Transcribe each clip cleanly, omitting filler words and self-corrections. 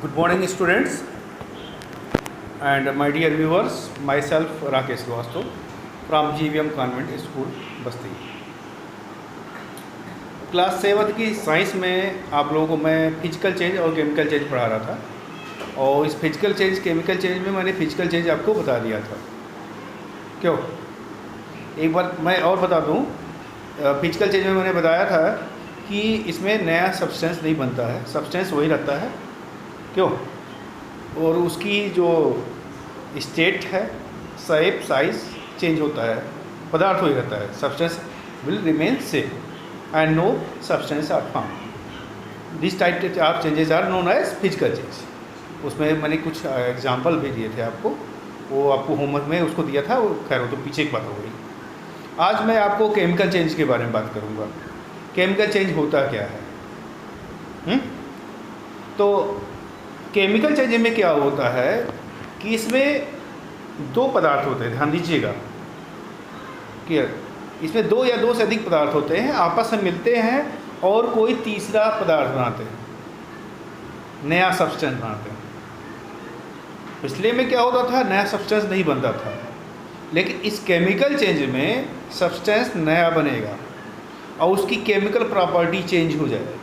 Good morning, students, and my dear viewers. Myself Rakesh Srivastava from GVM Convent School, Basti. Class 7 की science में आप लोगों को मैं फिजिकल चेंज और केमिकल चेंज पढ़ा रहा था, और इस फिजिकल चेंज केमिकल चेंज में मैंने फिजिकल चेंज आपको बता दिया था। क्यों? एक बार मैं और बता दूं, फिजिकल चेंज में मैंने बताया था कि इसमें नया सब्सटेंस नहीं बनता है, सब्सटेंस वही रहता है। क्यों? और उसकी जो स्टेट है, शेप, साइज चेंज होता है, पदार्थ वही रहता है। Substance will remain same and no substance are form. This type of changes are known as physical change. उसमें मैंने कुछ एग्जांपल भी दिए थे आपको, वो आपको होमवर्क में उसको दिया था, वो खैर वो तो पीछे की बात हो गई। आज मैं आपको केमिकल चेंज के बारे में बात करूँगा। केमिकल चेंज होता क्या है? तो केमिकल चेंज में क्या होता है कि इसमें दो पदार्थ होते हैं, ध्यान दीजिएगा। क्लियर? इसमें दो या दो से अधिक पदार्थ होते हैं, आपस में मिलते हैं और कोई तीसरा पदार्थ बनाते हैं, नया सब्सटेंस बनाते हैं। पिछले में क्या होता था? नया सब्सटेंस नहीं बनता था, लेकिन इस केमिकल चेंज में सब्सटेंस नया बनेगा और उसकी केमिकल प्रॉपर्टी चेंज हो जाएगी।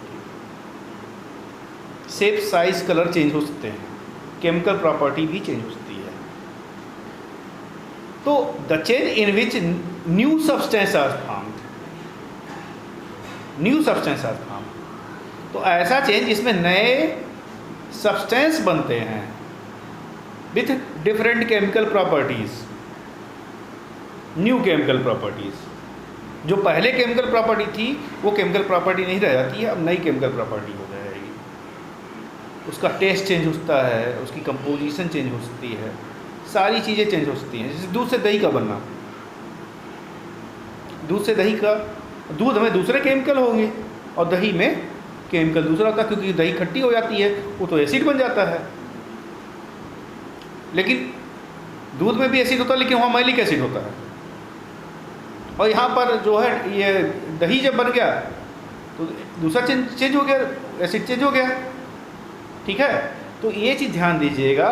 शेप, साइज, कलर चेंज हो सकते हैं, केमिकल प्रॉपर्टी भी चेंज हो सकती है। तो the change in which new substance are formed, new substance are formed. तो ऐसा चेंज जिसमें नए सब्सटेंस बनते हैं with different chemical properties, new chemical properties. जो पहले केमिकल प्रॉपर्टी थी वो केमिकल प्रॉपर्टी नहीं रह जाती है, अब नई केमिकल प्रॉपर्टी हो जाएगी। उसका टेस्ट चेंज होता है, उसकी कंपोजिशन चेंज हो सकती है, सारी चीज़ें चेंज हो सकती हैं। जैसे दूध से दही का बनना, दूध से दही का, दूध में दूसरे केमिकल होंगे और दही में केमिकल दूसरा होता है, क्योंकि दही खट्टी हो जाती है, वो तो एसिड बन जाता है। लेकिन दूध में भी एसिड होता है, लेकिन वहाँ मैलिक एसिड होता है। और यहाँ पर जो है ये दही जब बन गया तो दूसरा चेंज हो गया, एसिड चेंज हो गया। ठीक है? तो ये चीज़ ध्यान दीजिएगा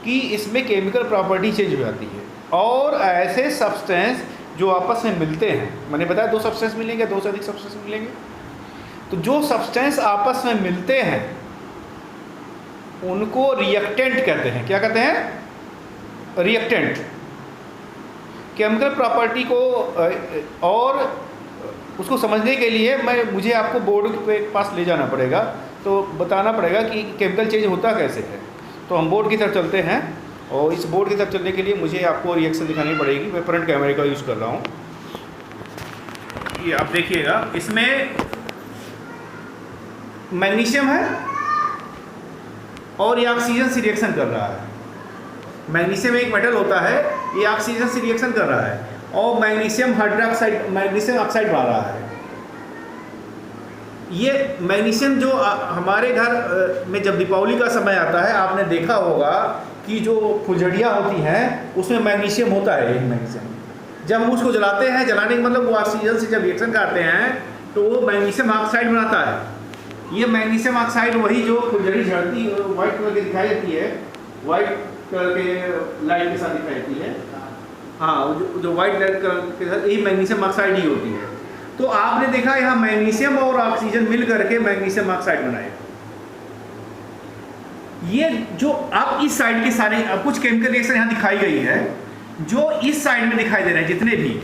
कि इसमें केमिकल प्रॉपर्टी चेंज हो जाती है। और ऐसे सब्सटेंस जो आपस में मिलते हैं, मैंने बताया दो सब्सटेंस मिलेंगे, दो से अधिक सब्सटेंस मिलेंगे। तो जो सब्सटेंस आपस में मिलते हैं उनको रिएक्टेंट कहते हैं। क्या कहते हैं? रिएक्टेंट। केमिकल प्रॉपर्टी को और उसको समझने के लिए मुझे आपको बोर्ड के पास ले जाना पड़ेगा, तो बताना पड़ेगा कि केमिकल चेंज होता कैसे है। तो हम बोर्ड की तरफ चलते हैं, और इस बोर्ड की तरफ चलने के लिए मुझे आपको रिएक्शन दिखानी पड़ेगी। मैं फ्रंट कैमरे का यूज़ कर रहा हूँ। ये आप देखिएगा, इसमें मैग्नीशियम है और ये ऑक्सीजन से रिएक्शन कर रहा है। मैग्नीशियम एक मेटल होता है, ये ऑक्सीजन से रिएक्शन कर रहा है और मैग्नीशियम हाइड्रोक्साइड, मैग्नीशियम ऑक्साइड बना रहा है। ये मैग्नीशियम जो हमारे घर में जब दीपावली का समय आता है, आपने देखा होगा कि जो फुलझड़ियाँ होती हैं उसमें मैग्नीशियम होता है। एक मैग्नीशियम जब हम उसको जलाते हैं, जलाने का मतलब वो ऑक्सीजन से जब रिएक्शन करते हैं तो वो मैग्नीशियम ऑक्साइड बनाता है। ये मैग्नीशियम ऑक्साइड वही जो फुलझड़ी झड़ती व्हाइट कलर की दिखाई देती है, व्हाइट कलर के लाइट के साथ दिखाई देती है। हाँ, जो व्हाइट लाइट कलर के साथ, यही मैग्नीशियम ऑक्साइड ही होती है। तो आपने देखा यहाँ मैग्नीशियम और ऑक्सीजन मिल करके मैग्नीशियम ऑक्साइड बनाएगा। ये जो आप इस साइड के सारे कुछ केमिकल रिएक्शन यहाँ दिखाई गई है, जो इस साइड में दिखाई दे रहे हैं जितने भी,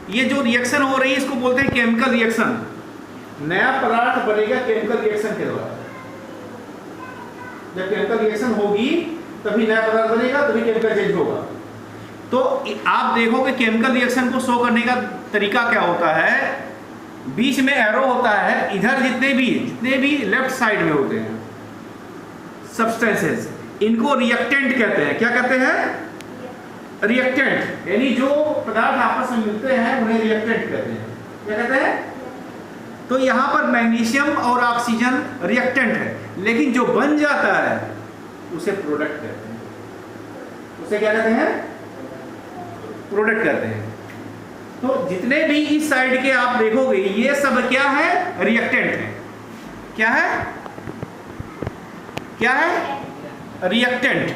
ये जो रिएक्शन हो रही है इसको बोलते हैं केमिकल रिएक्शन। नया पदार्थ बनेगा केमिकल रिएक्शन के द्वारा। जब केमिकल रिएक्शन होगी तभी नया पदार्थ बनेगा, तभी केमिकल चेंज होगा। तो आप देखोगे केमिकल रिएक्शन को शो करने का तरीका क्या होता है, बीच में एरो होता है। इधर जितने भी लेफ्ट साइड में होते हैं सब्सटेंसेस, इनको रिएक्टेंट कहते हैं। क्या कहते हैं? रिएक्टेंट। यानी जो पदार्थ आपस में मिलते हैं उन्हें रिएक्टेंट कहते हैं। क्या कहते हैं? तो यहाँ पर मैग्नीशियम और ऑक्सीजन रिएक्टेंट है, लेकिन जो बन जाता है उसे प्रोडक्ट कहते हैं। उसे क्या कहते हैं? प्रोडक्ट कहते हैं। तो जितने भी इस साइड के आप देखोगे ये सब क्या है, रिएक्टेंट है। क्या है, क्या है, रिएक्टेंट।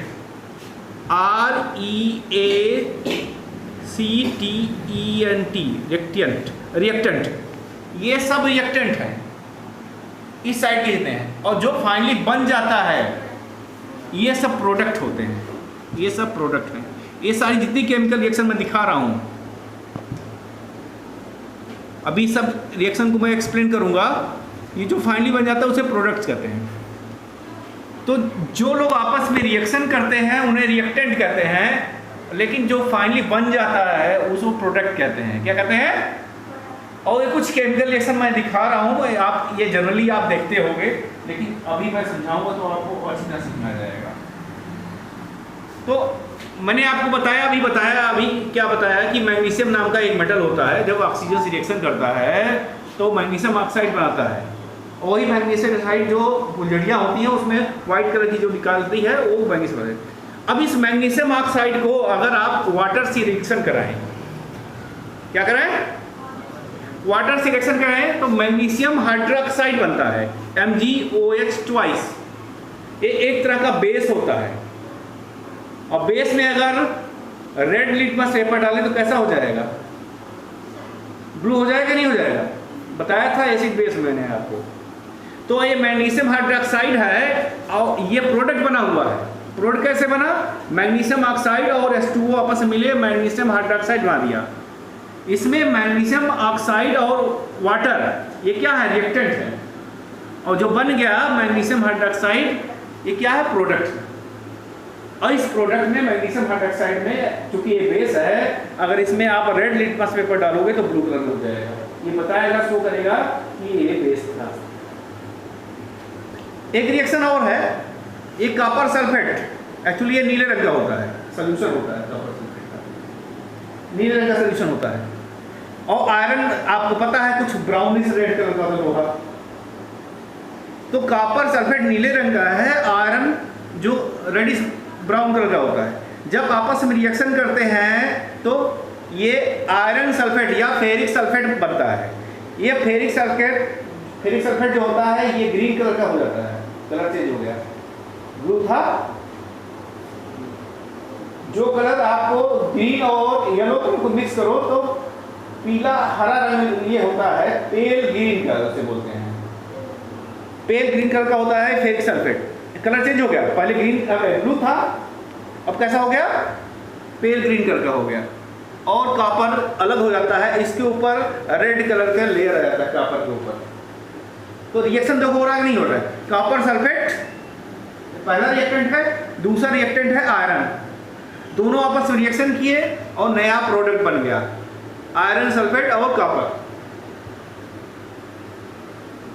REACTENT, रिएक्टेंट, रिएक्टेंट, ये सब रिएक्टेंट है इस साइड के जितने हैं। और जो फाइनली बन जाता है ये सब प्रोडक्ट होते हैं, ये सब प्रोडक्ट हैं। ये सारी जितनी केमिकल रिएक्शन मैं दिखा रहा हूं, अभी सब रिएक्शन को मैं एक्सप्लेन करूंगा। ये जो फाइनली बन जाता है उसे प्रोडक्ट्स कहते हैं। तो जो लोग आपस में रिएक्शन करते हैं उन्हें रिएक्टेंट कहते हैं, लेकिन जो फाइनली बन जाता है उसको प्रोडक्ट कहते हैं। क्या कहते हैं? और ये कुछ केमिकल रिएक्शन मैं दिखा रहा हूँ, आप ये जनरली आप देखते होंगे, लेकिन अभी मैं समझाऊंगा तो आपको अच्छी तरह समझ आ जाएगा। तो मैंने आपको बताया, अभी क्या बताया कि मैग्नीशियम नाम का एक मेटल होता है, जब ऑक्सीजन से रिएक्शन करता है तो मैग्नीशियम ऑक्साइड बनाता है। और वही मैग्नीशियम ऑक्साइड जो फुलझड़ियाँ होती हैं उसमें व्हाइट कलर की जो निकालती है वो मैग्नीशियम है। अब इस मैग्नीशियम ऑक्साइड को अगर आप वाटर से रिएक्शन कराएं, क्या कराएं? वाटर से रिएक्शन कराएं तो मैग्नीशियम हाइड्रोक्साइड बनता है, MgOH ट्वाइस। ये एक तरह का बेस होता है। और बेस में अगर रेड लिटमस पेपर डालें तो कैसा हो जाएगा? ब्लू हो जाएगा, नहीं हो जाएगा? बताया था एसिड बेस मैंने आपको। तो ये मैग्नीशियम हाइड्रोक्साइड है और ये प्रोडक्ट बना हुआ है। प्रोडक्ट कैसे बना? मैग्नीशियम ऑक्साइड और H2O आपस में मिले मैग्नीशियम हाइड्रोक्साइड बना दिया। इसमें मैग्नीशियम ऑक्साइड और वाटर ये क्या है? रिएक्टेंट है। और जो बन गया मैग्नीशियम हाइड्रोक्साइड ये क्या है? प्रोडक्ट। और इस प्रोडक्ट में मैग्नीशियम हाइड्रोक्साइड में चूंकि ये बेस है, अगर इसमें आप रेड लिटमस पेपर डालोगे तो ब्लू कलर हो जाएगा। ये बताएगा, शो करेगा कि ये बेस था। एक रिएक्शन और है, ये कॉपर सल्फेट। एक्चुअली ये नीले रंग का होता है, सोल्यूशन होता है कॉपर सल्फेट का, नीले रंग का सोल्यूशन होता है। और आयरन आपको पता है कुछ ब्राउनिश रेड कलर का लोहा। तो कॉपर सल्फेट नीले रंग का है, आयरन जो रेडिश ब्राउन कलर का होता है। जब आपस में रिएक्शन करते हैं तो ये आयरन सल्फेट या फेरिक सल्फेट बनता है। ये फेरिक सल्फेट जो होता है ये ग्रीन कलर का हो जाता है, कलर चेंज हो गया। ब्लू था, जो कलर आपको ग्रीन और येलो कलर को मिक्स करो तो पीला हरा रंग ये होता है, पेल ग्रीन कलर से बोलते हैं। पेल ग्रीन कलर का होता है फेरिक सल्फेट। कलर चेंज हो गया, पहले ग्रीन ब्लू था, अब कैसा हो गया? पेल ग्रीन कलर का हो गया। और कॉपर अलग हो जाता है, इसके ऊपर रेड कलर का लेयर आ जाता है कॉपर के ऊपर। तो रिएक्शन देखो हो रहा है नहीं हो रहा है? कॉपर सल्फेट पहला रिएक्टेंट है, दूसरा रिएक्टेंट है आयरन। दोनों आपस में रिएक्शन किए और नया प्रोडक्ट बन गया, आयरन सल्फेट और कॉपर।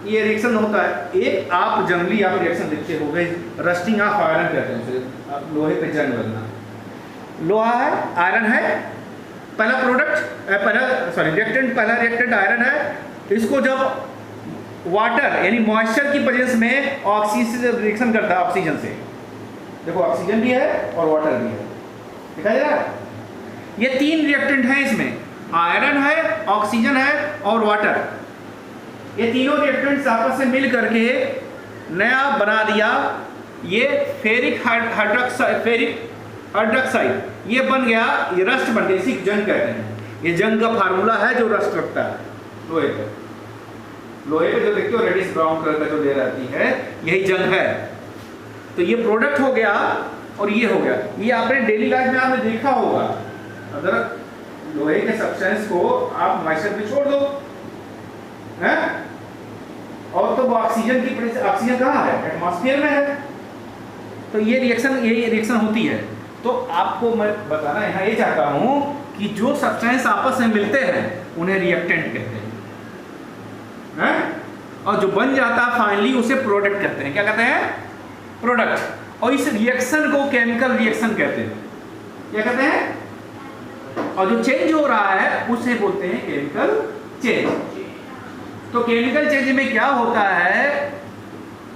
ये रिएक्शन होता है। एक आप जनरली आप रिएक्शन देखते हो गए, रस्टिंग ऑफ आयरन कहते हैं उसे, लोहे पे जंग लगना। लोहा है, आयरन है, पहला रिएक्टेंट, पहला रिएक्टेंट आयरन है। इसको जब वाटर यानी मॉइस्चर की प्रेजेंस में ऑक्सीजन से रिएक्शन करता है, ऑक्सीजन से, देखो ऑक्सीजन भी है और वाटर भी है, दिखाई दे रहा है? ये तीन रिएक्टेंट हैं इसमें, आयरन है, ऑक्सीजन है और वाटर। ये तीनों रिएक्टेंट्स आपस में मिल करके नया बना दिया ये फेरिक हाइड्रोक्साइड। ये बन गया, ये रस्ट बन गया, इसी जंग कहते हैं। ये जंग का फार्मूला है जो रस्ट रखता है लोहे पे। लोहे पे जो देखते हो रेडिश ब्राउन कलर का जो लेयर आती है, यही जंग है। तो ये प्रोडक्ट हो गया और ये हो गया। ये आपने डेली लाइफ में आपने देखा होगा, अगर लोहे के सब्सटेंस को आप मॉइस्चर पे छोड़ दो है, और तो वो ऑक्सीजन की ऑक्सीजन कहाँ है? एटमॉस्फेयर में है। तो ये रिएक्शन, यही रिएक्शन होती है। तो आपको मैं बताना यहाँ ये चाहता हूँ कि जो सब्सटेंस आपस में मिलते हैं उन्हें रिएक्टेंट कहते हैं, और जो बन जाता है फाइनली उसे प्रोडक्ट कहते हैं। क्या कहते हैं? प्रोडक्ट। और इस रिएक्शन को केमिकल रिएक्शन कहते हैं। क्या कहते हैं? और जो चेंज हो रहा है उसे बोलते हैं केमिकल चेंज। तो केमिकल चेंज में क्या होता है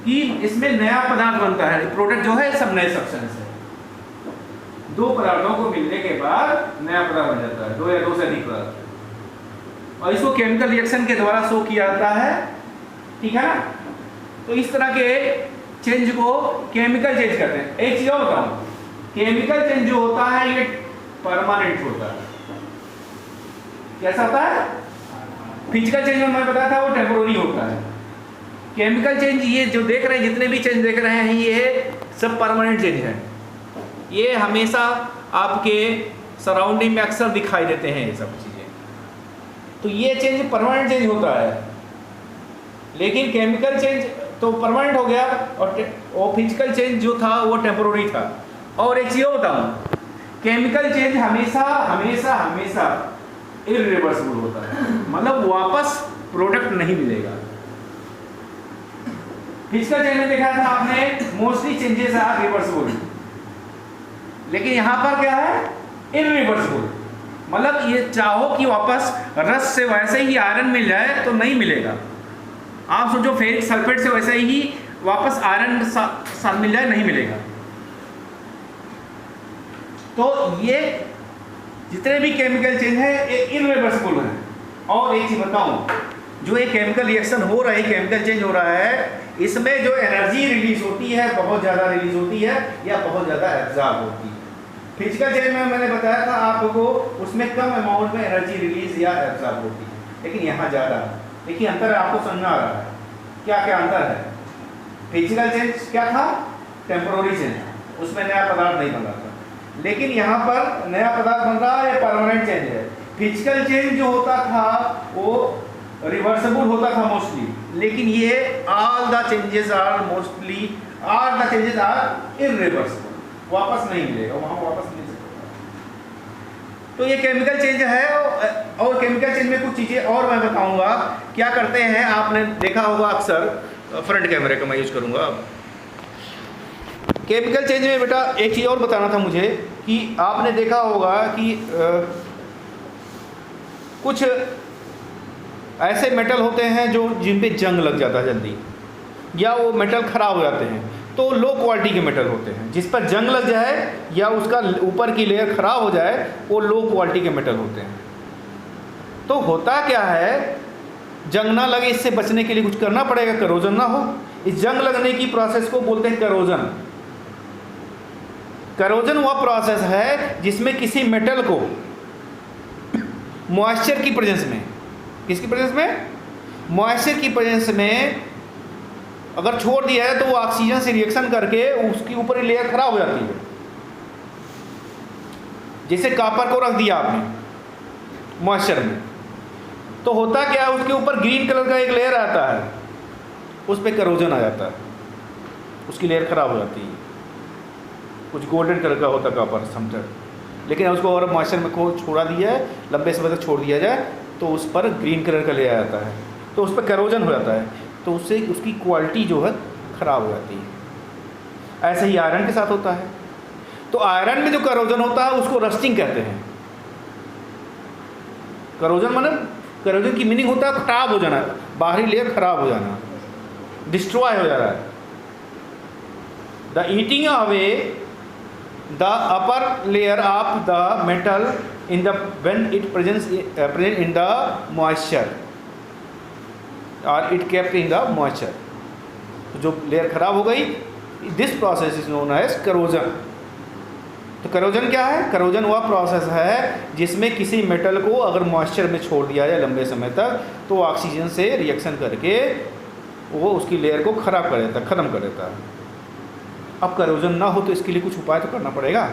कि इसमें नया पदार्थ बनता है। प्रोडक्ट जो है सब नए सब्सटेंस है। दो पदार्थों को मिलने के बाद नया पदार्थ बन जाता है, दो या दो से अधिक पदार्थ। और इसको केमिकल रिएक्शन के द्वारा शो किया जाता है, ठीक है ना। तो इस तरह के चेंज को केमिकल चेंज कहते हैं। एक चीज और बताऊं, केमिकल चेंज जो होता है ये परमानेंट होता है। कैसा होता है? फिजिकल चेंज में मैं बताया था वो टेम्पोररी होता है। केमिकल चेंज ये जो देख रहे हैं, जितने भी चेंज देख रहे हैं, ये सब परमानेंट चेंज है। ये हमेशा आपके सराउंडिंग में अक्सर दिखाई देते हैं ये सब चीज़ें। तो ये चेंज परमानेंट चेंज होता है। लेकिन केमिकल चेंज तो परमानेंट हो गया और फिजिकल चेंज जो था वो टेम्पोररी था। और एक चीज़ और बताऊँ, केमिकल चेंज हमेशा हमेशा हमेशा इरिवर्सिबल होता है, मतलब वापस प्रोडक्ट नहीं मिलेगा। फिजिकल चेंज में देखा था आपने, मोस्टली चेंजेस आर रिवर्सिबल, लेकिन यहाँ पर क्या है? इरिवर्सिबल। मतलब ये चाहो कि वापस रस से वैसे ही आयरन मिल जाए तो नहीं मिलेगा। आप सोचो फेरिक सल्फेट से वैसे ही वापस आयरन साथ मिल जाए, नहीं मिलेगा। तो ये जितने भी केमिकल चेंज है ये इरिवर्सिबल है। और एक चीज बताऊं, जो ये केमिकल रिएक्शन हो रहा है, केमिकल चेंज हो रहा है, इसमें जो एनर्जी रिलीज होती है बहुत ज़्यादा रिलीज होती है या बहुत ज़्यादा एब्जॉर्ब होती है। फिजिकल चेंज में मैंने बताया था आपको, उसमें कम अमाउंट में एनर्जी रिलीज या एब्जॉर्ब होती है, लेकिन यहाँ ज़्यादा। देखिए अंतर आपको समझ में आ रहा है, क्या क्या अंतर है। फिजिकल चेंज क्या था? टेम्पोररी चेंज, उसमें नया पदार्थ नहीं बन रहा था। लेकिन यहाँ पर नया पदार्थ बन रहा है, परमानेंट चेंज है। फिजिकल चेंज जो होता था वो रिवर्सिबल होता था मोस्टली, लेकिन ये all the changes are irreversible, वापस नहीं मिलेगा, वहाँ वापस नहीं सकता। तो ये केमिकल चेंज है। और केमिकल चेंज में कुछ चीज़ें और मैं बताऊंगा क्या करते हैं। आपने देखा होगा अक्सर, फ्रंट कैमरे का मैं यूज करूंगा। केमिकल चेंज में बेटा एक चीज़ और बताना था मुझे कि आपने देखा होगा कि कुछ ऐसे मेटल होते हैं जो जिन पे जंग लग जाता है जल्दी, या वो मेटल खराब हो जाते हैं, तो लो क्वालिटी के मेटल होते हैं। जिस पर जंग लग जाए या उसका ऊपर की लेयर खराब हो जाए, वो लो क्वालिटी के मेटल होते हैं। तो होता क्या है, जंग ना लगे इससे बचने के लिए कुछ करना पड़ेगा, करोजन ना हो। इस जंग लगने की प्रोसेस को बोलते हैं करोजन। करोजन वह प्रोसेस है जिसमें किसी मेटल को मॉइस्चर की प्रेजेंस में, किसकी प्रेजेंस में? मॉइस्चर की प्रेजेंस में अगर छोड़ दिया है तो वो ऑक्सीजन से रिएक्शन करके उसकी ऊपर लेयर खराब हो जाती है। जैसे कॉपर को रख दिया आपने मॉइस्चर में, तो होता क्या है, उसके ऊपर ग्रीन कलर का एक लेयर आता है, उस पर करोजन आ जाता है, उसकी लेयर खराब हो जाती है। कुछ गोल्डन कलर का होता है कॉपर समझ, लेकिन उसको और मॉइस्चर में को छोड़ा दिया है, लंबे समय तक छोड़ दिया जाए तो उस पर ग्रीन कलर का लेयर आता है, तो उस पर करोजन हो जाता है, तो उससे उसकी क्वालिटी जो है ख़राब हो जाती है। ऐसे ही आयरन के साथ होता है। तो आयरन में जो करोजन होता है उसको रस्टिंग कहते हैं। करोजन मतलब, करोजन की मीनिंग होता है खराब हो जाना, बाहरी लेयर खराब हो जाना, डिस्ट्रॉय हो जा रहा है। The eating away the upper layer of the metal in the when it present in the moisture और it kept in the moisture. तो जो लेयर खराब हो गई, this process is known as corrosion. तो करोजन क्या है? करोजन वह प्रोसेस है जिसमें किसी मेटल को अगर मॉइस्चर में छोड़ दिया जाए लंबे समय तक, तो ऑक्सीजन से रिएक्शन करके वो उसकी लेयर को खराब कर देता है, ख़त्म कर देता है। अब करोजन ना हो तो इसके लिए कुछ उपाय तो करना पड़ेगा।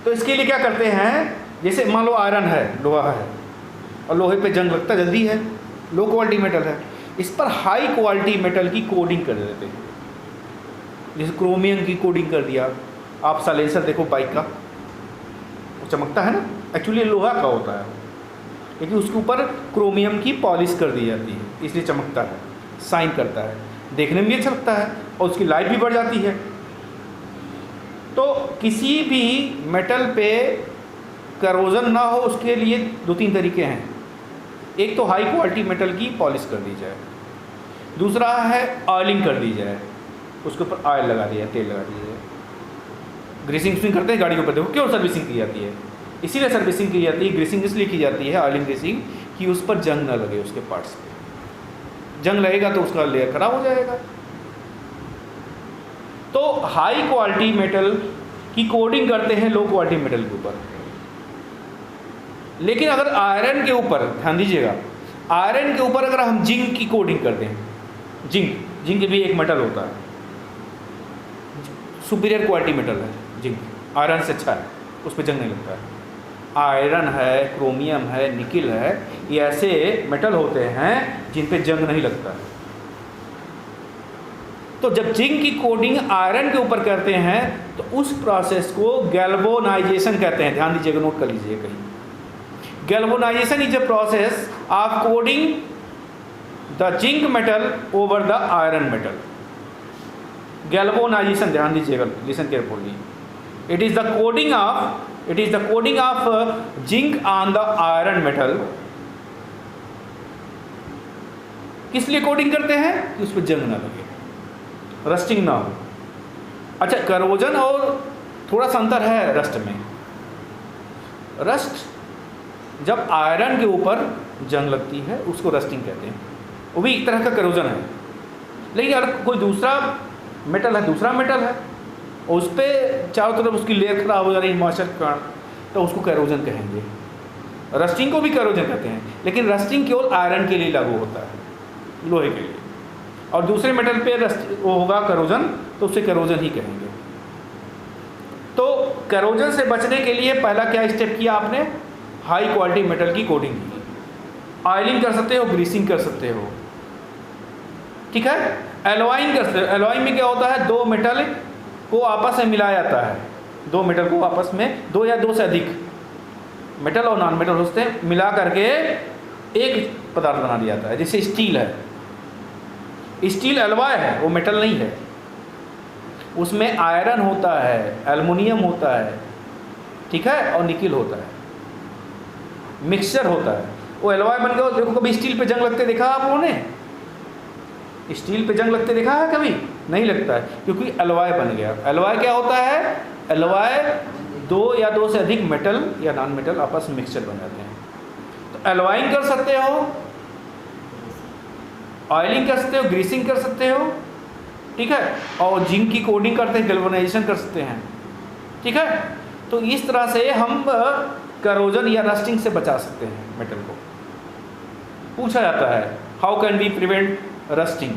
तो इसके लिए क्या करते हैं, जैसे मान लो आयरन है, लोहा है, और लोहे पे जंग लगता जल्दी है, लो क्वालिटी मेटल है, इस पर हाई क्वालिटी मेटल की कोडिंग कर देते हैं। जैसे क्रोमियम की कोडिंग कर दिया। आप साइलेंसर देखो बाइक का, वो चमकता है ना, एक्चुअली लोहा का होता है, लेकिन उसके ऊपर क्रोमियम की पॉलिश कर दी जाती है, इसलिए चमकता है, शाइन करता है, देखने में भी अच्छा लगता है और उसकी लाइफ भी बढ़ जाती है। तो किसी भी मेटल पे करोजन ना हो उसके लिए दो तीन तरीके हैं। एक तो हाई क्वालिटी मेटल की पॉलिश कर दी जाए, दूसरा है ऑयलिंग कर दी जाए, उसके ऊपर ऑयल लगा दिया, तेल लगा दिया जाए। ग्रीसिंग करते हैं गाड़ी के ऊपर, देखो क्यों सर्विसिंग की जाती है, इसीलिए सर्विसिंग की जाती है, ग्रीसिंग इसलिए की जाती है, ऑयलिंग ग्रीसिंग, कि उस पर जंग ना लगे उसके पार्ट्स पे। जंग लगेगा तो उसका लेयर खराब हो जाएगा। तो हाई क्वालिटी मेटल की कोडिंग करते हैं लो क्वालिटी मेटल के ऊपर। लेकिन अगर आयरन के ऊपर, ध्यान दीजिएगा, आयरन के ऊपर अगर हम जिंक की कोडिंग करते हैं, जिंक भी एक मेटल होता है, सुपीरियर क्वालिटी मेटल है जिंक, आयरन से अच्छा है, उस पर जंग नहीं लगता है। आयरन है, क्रोमियम है, निकिल है, ये ऐसे मेटल होते हैं जिन पे जंग नहीं लगता है। तो जब जिंक की कोडिंग आयरन के ऊपर करते हैं तो उस प्रोसेस को गैल्वेनाइजेशन कहते हैं। ध्यान दीजिएगा, नोट कर लीजिए कहीं। Galvanisation is a process of coding the zinc metal over the iron metal. Galvanisation, ध्यान दीजिएगा, listen carefully. It is the coding of zinc on the iron metal. किस लिए कोडिंग करते हैं? कि उस पर जंग ना लगे, रस्टिंग ना हो। अच्छा, करोजन और थोड़ा सा अंतर है रस्ट में। रस्ट जब आयरन के ऊपर जंग लगती है उसको रस्टिंग कहते हैं, वो भी एक तरह का करोजन है। लेकिन अगर कोई दूसरा मेटल है और उस पर चारों तरफ उसकी लेयर खराब हो जा रही है मॉइस्चर के कारण, तो उसको कैरोजन कहेंगे। रस्टिंग को भी कैरोजन कहते हैं, लेकिन रस्टिंग केवल आयरन के लिए लागू होता है, लोहे के लिए। और दूसरे मेटल पे रस्ट वो होगा कैरोजन, तो उसे कैरोजन ही कहेंगे। तो कैरोजन से बचने के लिए पहला क्या स्टेप किया आपने? हाई क्वालिटी मेटल की कोडिंग की। ऑयलिंग कर सकते हो, ग्रीसिंग कर सकते हो, ठीक है। एलॉइंग कर सकते हो। एलॉइंग में क्या होता है? दो मेटल को आपस में मिलाया जाता है। दो मेटल को आपस में, दो या दो से अधिक मेटल और नॉन मेटल होते हैं, मिला करके एक पदार्थ बना दिया जाता है। जैसे स्टील है, स्टील एलॉय है, वो मेटल नहीं है। उसमें आयरन होता है, एल्युमिनियम होता है, ठीक है, और निकिल होता है, मिक्सचर होता है। वो एलॉय बन गया। देखो, कभी स्टील पे जंग लगते देखा आप लोगों ने? स्टील पे जंग लगते देखा है कभी? नहीं लगता है, क्योंकि एलॉय बन गया। एलॉय क्या होता है? एलॉय दो या दो से अधिक मेटल या नॉन मेटल आपस में मिक्सचर बन जाते हैं। तो एलॉइंग कर सकते हो, ऑयलिंग कर सकते हो, ग्रीसिंग कर सकते हो, ठीक है, और जिंक की कोडिंग करते हैं, गैल्वेनाइजेशन कर सकते हैं, ठीक है। तो इस तरह से हम करोजन या रस्टिंग से बचा सकते हैं मेटल को। पूछा जाता है, how can we prevent rusting?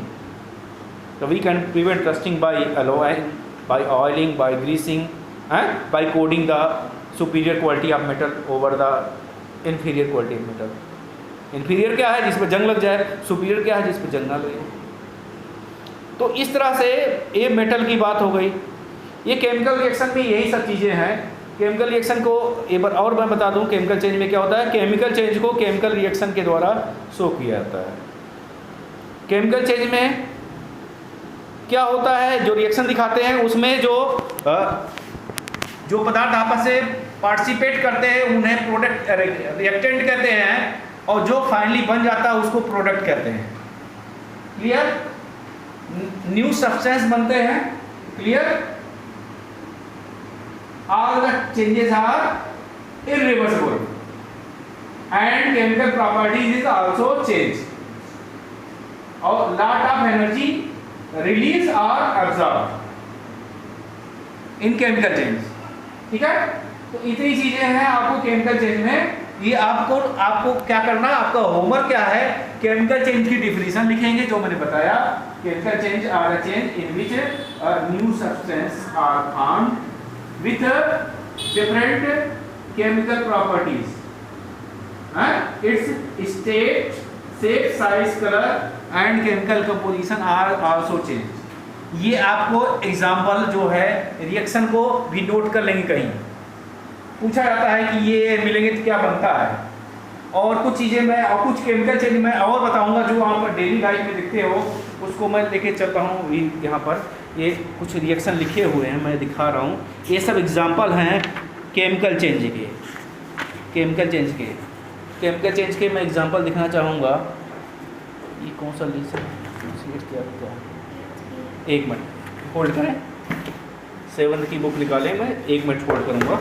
तो we can prevent rusting by alloying, by oiling, by greasing, by coating the superior quality of metal over the inferior quality of metal. Inferior क्या है? जिस पर जंग लग जाए। सुपीरियर क्या है? जिस पर जंग ना लगे। तो इस तरह से ये मेटल की बात हो गई। ये केमिकल रिएक्शन में यही सब चीज़ें हैं। केमिकल रिएक्शन को एक बार और मैं बता दूं, केमिकल चेंज में क्या होता है? केमिकल चेंज को केमिकल रिएक्शन के द्वारा शो किया जाता है। केमिकल चेंज में क्या होता है? जो रिएक्शन दिखाते हैं उसमें जो पदार्थ आपस से पार्टिसिपेट करते हैं उन्हें प्रोडक्ट रिएक्टेंट कहते हैं, और जो फाइनली बन जाता है उसको प्रोडक्ट कहते हैं। क्लियर? न्यू सब्सटेंस बनते हैं। Clear? All the changes are irreversible and chemical properties is also change, और लॉट ऑफ एनर्जी रिलीज और एब्जॉर्ब इन केमिकल चेंज, ठीक है। तो इतनी चीजें हैं आपको केमिकल चेंज में। ये आपको क्या करना है? आपका होमवर्क क्या है? केमिकल चेंज की डिफिनीशन लिखेंगे, जो मैंने बताया। Chemical change are a change in which new substance are formed with different chemical properties, its state, shape, size, colour and chemical composition are also change. ये आपको एग्जाम्पल जो है रिएक्शन को भी नोट कर लेंगे। कहीं पूछा जाता है कि ये मिलेंगे तो क्या बनता है, और कुछ चीज़ें मैं और कुछ केमिकल चेंज मैं और बताऊंगा जो आप डेली लाइफ में दिखते हो, उसको मैं लेके चलता हूँ। यहाँ पर ये कुछ रिएक्शन लिखे हुए हैं, मैं दिखा रहा हूँ। ये सब एग्जाम्पल हैं केमिकल चेंज के। केमिकल चेंज के मैं एग्जाम्पल दिखाना चाहूँगा। ये कौन सा लिस्ट क्या होता है? एक मिनट होल्ड करें, 7th की बुक निकालें, मैं 1 मिनट होल्ड करूँगा।